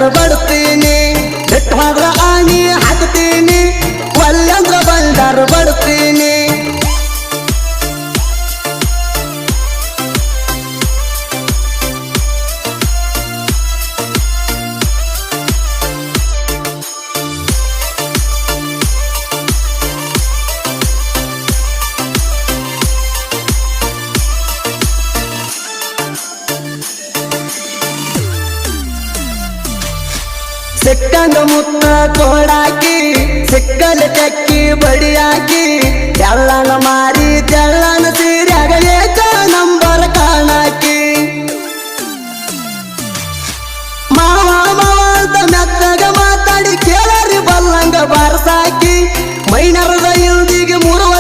ಬಂಡಾರ ಬಡ್ತೀನಿ ಬಿಟ್ಟು ಹೋದ್ರ ಆಣಿ ಹಾಕ್ತೀನಿ ಒಲ್ಲಂದ್ರ ಬಂಡಾರ ಬಡ್ತೀನಿ ಸಿಕ್ಕಂಗ ಮುತ್ತ ತೋಡಾಕಿ ಸಿಕ್ಕಲ ಚಕ್ಕಿ ಬಡಿಯಾಕಿ ಎಲ್ಲನ ಮಾರಿ ತೆಳ್ಳನ ಸೀರ್ಯಾಗ ಏಕ ನಂಬರ್ ಕಾಣಾಕಿ ಮಾವ ಮಾವ ಅಂತ ಮೆತ್ತಗ ಮಾತಾಡಿ ಕೇಳರಿ ಬಲ್ಲಂಗ ಬಾರಸಾಕಿ ಮೈನರದ ಇಲ್ದಿಗೆ 3